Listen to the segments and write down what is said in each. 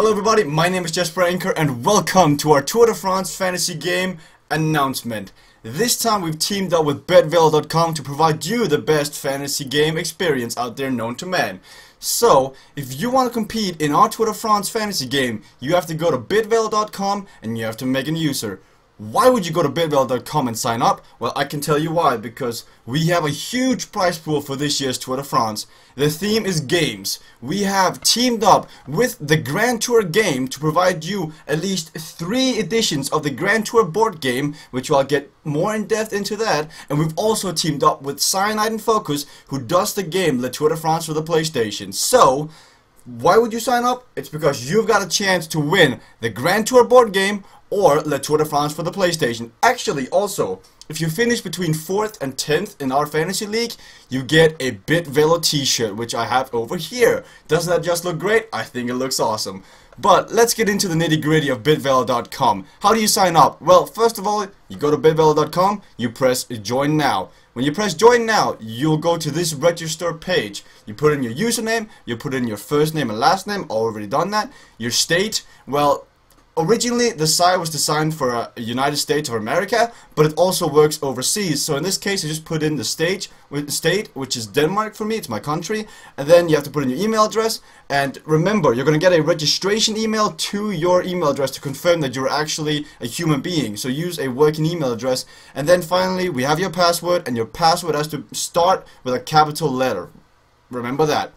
Hello everybody, my name is Jesper Anchor and welcome to our Tour de France fantasy game announcement. This time we've teamed up with betville.com to provide you the best fantasy game experience out there known to man. So, if you want to compete in our Tour de France fantasy game, you have to go to betville.com and you have to make a user. Why would you go to betville.com and sign up? Well, I can tell you why, because we have a huge prize pool for this year's Tour de France. The theme is games. We have teamed up with the Grand Tour game to provide you at least 3 editions of the Grand Tour board game, which I'll get more in depth into that. And we've also teamed up with Cyanide and Focus, who does the game Le Tour de France for the PlayStation. So, why would you sign up? It's because you've got a chance to win the Grand Tour board game or Le Tour de France for the PlayStation. Actually, also, if you finish between 4th and 10th in our fantasy league, you get a BitVelo t-shirt, which I have over here. Doesn't that just look great? I think it looks awesome. But let's get into the nitty-gritty of bitvelo.com. How do you sign up? Well, first of all, you go to bitvelo.com, you press join now. When you press join now, you'll go to this register page. You put in your username, you put in your first name and last name, already done that. Your state, well, originally the site was designed for United States of America, but it also works overseas. So in this case, you just put in the state, which is Denmark for me, it's my country, and then you have to put in your email address. And remember, you're going to get a registration email to your email address to confirm that you're actually a human being. So use a working email address. And then finally, we have your password, and your password has to start with a capital letter. Remember that.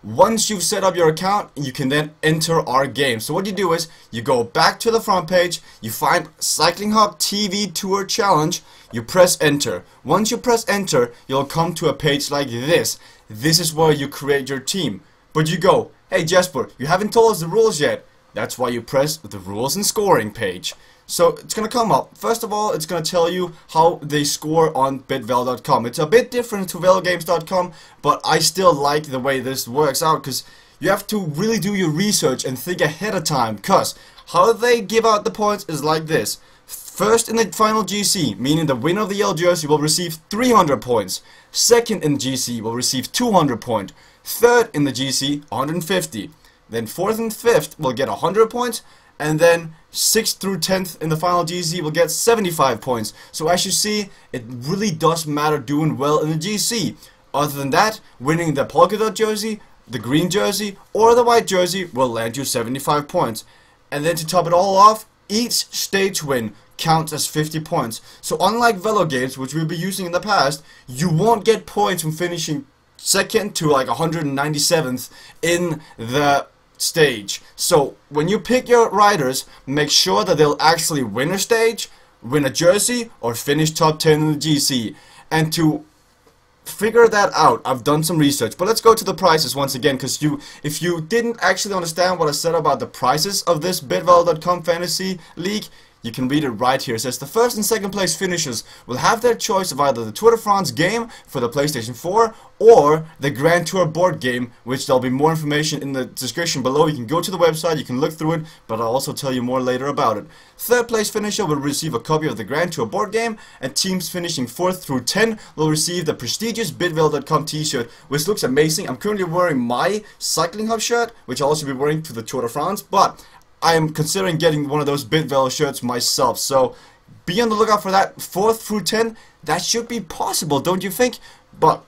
Once you've set up your account, you can then enter our game. So what you do is, you go back to the front page, you find Cycling Hub TV Tour Challenge, you press enter. Once you press enter, you'll come to a page like this. This is where you create your team. But you go, hey Jesper, you haven't told us the rules yet. That's why you press the rules and scoring page. So it's going to come up. First of all, it's going to tell you how they score on bitvelo.com. It's a bit different to velogames.com, but I still like the way this works out, because you have to really do your research and think ahead of time, because how they give out the points is like this. First in the final GC, meaning the winner of the yellow jersey, will receive 300 points. Second in the GC will receive 200 points. Third in the GC, 150. Then 4th and 5th will get 100 points. And then 6th through 10th in the final GC will get 75 points. So as you see, it really does matter doing well in the GC. Other than that, winning the polka dot jersey, the green jersey, or the white jersey will land you 75 points. And then to top it all off, each stage win counts as 50 points. So unlike Velo games, which we'll be using in the past, you won't get points from finishing 2nd to like 197th in the stage. So when you pick your riders, make sure that they'll actually win a stage, win a jersey, or finish top 10 in the GC. And to figure that out, I've done some research. But let's go to the prices once again, because if you didn't actually understand what I said about the prices of this bitvelo.com fantasy league, you can read it right here. It says the first and second place finishers will have their choice of either the Tour de France game for the PlayStation 4 or the Grand Tour board game, which there'll be more information in the description below. You can go to the website, you can look through it, but I'll also tell you more later about it. Third place finisher will receive a copy of the Grand Tour board game, and teams finishing 4th through 10 will receive the prestigious bitvelo.com t-shirt, which looks amazing. I'm currently wearing my Cycling Hub shirt, which I'll also be wearing to the Tour de France, but I am considering getting one of those BitVelo shirts myself, so be on the lookout for that. 4th through 10, that should be possible, don't you think? But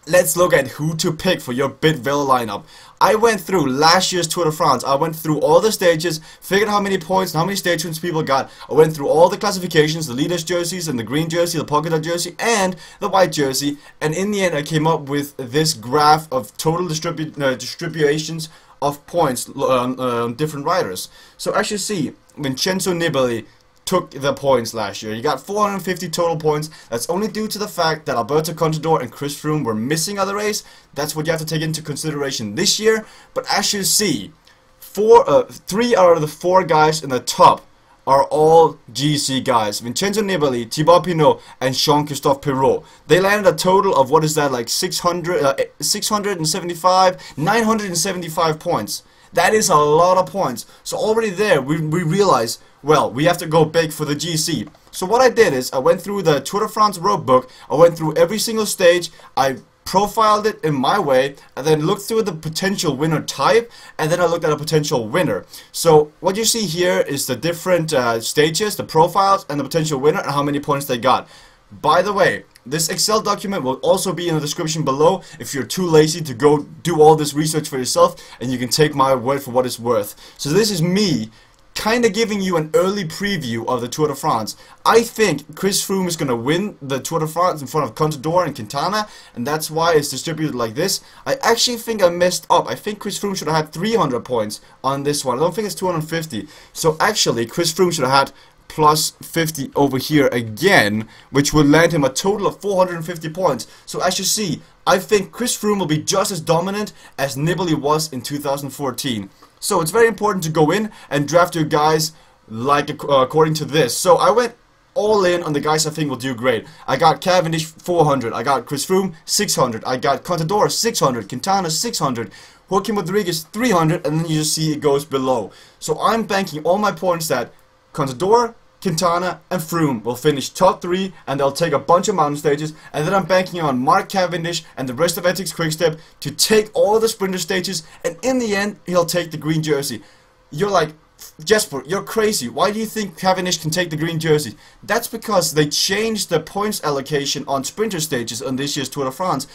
let's look at who to pick for your BitVelo lineup. I went through last year's Tour de France. I went through all the stages, figured how many points and how many stage wins people got. I went through all the classifications, the leaders jerseys, and the green jersey, the polka dot jersey, and the white jersey. And in the end, I came up with this graph of total distributions of points on different riders. So as you see, Vincenzo Nibali took the points last year. He got 450 total points. That's only due to the fact that Alberto Contador and Chris Froome were missing out of the race. That's what you have to take into consideration this year. But as you see, 3 out of the 4 guys in the top are all GC guys. Vincenzo Nibali, Thibaut Pinot, and Jean-Christophe Perrault. They landed a total of, what is that, like 975 points. That is a lot of points. So already there, we realize, well, we have to go big for the GC. So what I did is, I went through the Tour de France road book, I went through every single stage, I profiled it in my way, and then looked through the potential winner type, and then I looked at a potential winner. So what you see here is the different stages, the profiles, and the potential winner, and how many points they got. By the way, this Excel document will also be in the description below if you're too lazy to go do all this research for yourself, and you can take my word for what it's worth. So this is me kind of giving you an early preview of the Tour de France. I think Chris Froome is going to win the Tour de France in front of Contador and Quintana, and that's why it's distributed like this. I actually think I messed up. I think Chris Froome should have had 300 points on this one. I don't think it's 250. So actually, Chris Froome should have had plus 50 over here again, which will land him a total of 450 points. So as you see, I think Chris Froome will be just as dominant as Nibali was in 2014. So it's very important to go in and draft your guys like according to this. So I went all in on the guys I think will do great. I got Cavendish 400, I got Chris Froome 600, I got Contador 600, Quintana 600, Joaquin Rodriguez 300, and then you just see it goes below. So I'm banking all my points that Contador, Quintana, and Froome will finish top 3, and they'll take a bunch of mountain stages, and then I'm banking on Mark Cavendish and the rest of Ethics Quickstep to take all the sprinter stages, and in the end, he'll take the green jersey. You're like, Jesper, you're crazy. Why do you think Cavendish can take the green jersey? That's because they changed the points allocation on sprinter stages on this year's Tour de France.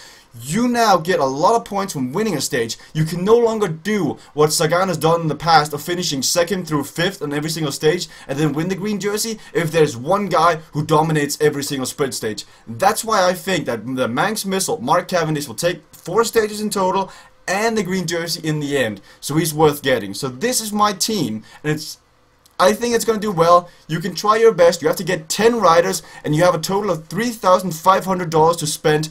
You now get a lot of points from winning a stage. You can no longer do what Sagan has done in the past of finishing 2nd through 5th on every single stage and then win the green jersey if there's one guy who dominates every single sprint stage. That's why I think that the Manx Missile, Mark Cavendish, will take 4 stages in total and the green jersey in the end, so he's worth getting. So this is my team, and I think it's going to do well. You can try your best. You have to get 10 riders, and you have a total of $3,500 to spend.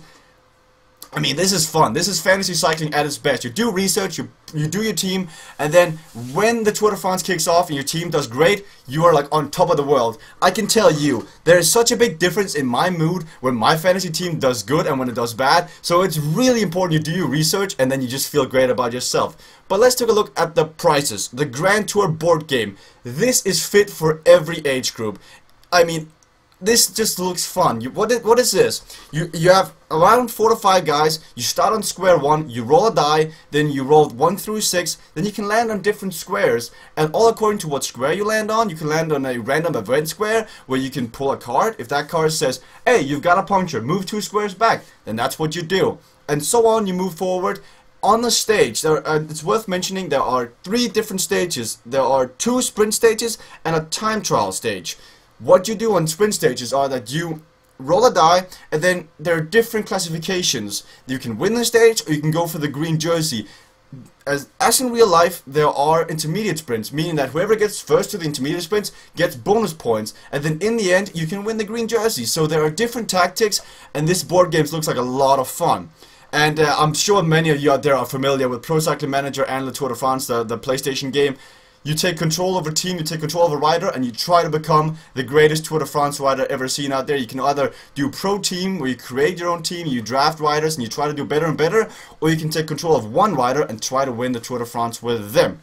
I mean, this is fun. This is fantasy cycling at its best. You do research, you do your team, and then when the Tour de France kicks off and your team does great, you are like on top of the world. I can tell you, there is such a big difference in my mood when my fantasy team does good and when it does bad. So it's really important you do your research, and then you just feel great about yourself. But let's take a look at the prices. The Grand Tour board game. This is fit for every age group. I mean, this just looks fun. What is this? You have around 4 to 5 guys. You start on square 1. You roll a die. Then you roll 1 through 6. Then you can land on different squares, and all according to what square you land on. You can land on a random event square where you can pull a card. If that card says, "Hey, you've got a puncture. Move 2 squares back," then that's what you do, and so on. You move forward. On the stage, it's worth mentioning there are 3 different stages. There are 2 sprint stages and a time trial stage. What you do on sprint stages are that you roll a die, and then there are different classifications. You can win the stage, or you can go for the green jersey. As in real life, there are intermediate sprints, meaning that whoever gets first to the intermediate sprints gets bonus points, and then in the end, you can win the green jersey. So there are different tactics, and this board game looks like a lot of fun. And I'm sure many of you out there are familiar with Pro Cycling Manager and the Tour de France, the PlayStation game. You take control of a team, you take control of a rider, and you try to become the greatest Tour de France rider ever seen out there. You can either do pro team, where you create your own team, you draft riders, and you try to do better and better, or you can take control of one rider and try to win the Tour de France with them.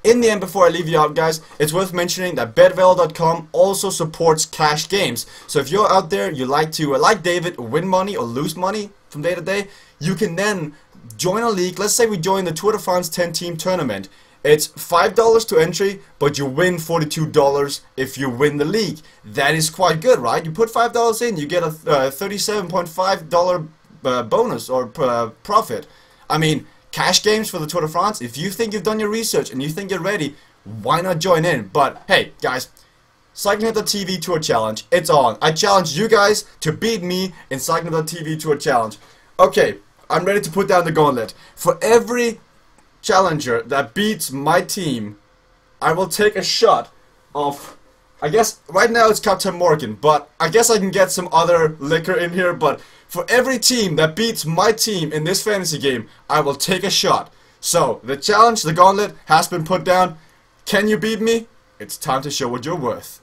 In the end, before I leave you out, guys, it's worth mentioning that BetVelo.com also supports cash games. So if you're out there, you like to, like David, win money or lose money from day to day, you can then join a league. Let's say we join the Tour de France 10-team tournament. It's $5 to entry, but you win $42 if you win the league. That is quite good, right? You put $5 in, you get a $37.5 bonus or profit. I mean, cash games for the Tour de France. If you think you've done your research and you think you're ready, why not join in? But hey, guys, Cycling.tv Tour Challenge, it's on. I challenge you guys to beat me in Cycling.tv Tour Challenge. Okay, I'm ready to put down the gauntlet. For every challenger that beats my team, I will take a shot of, I guess right now it's Captain Morgan, but I guess I can get some other liquor in here. But for every team that beats my team in this fantasy game, I will take a shot. So the challenge, the gauntlet, has been put down. Can you beat me? It's time to show what you're worth.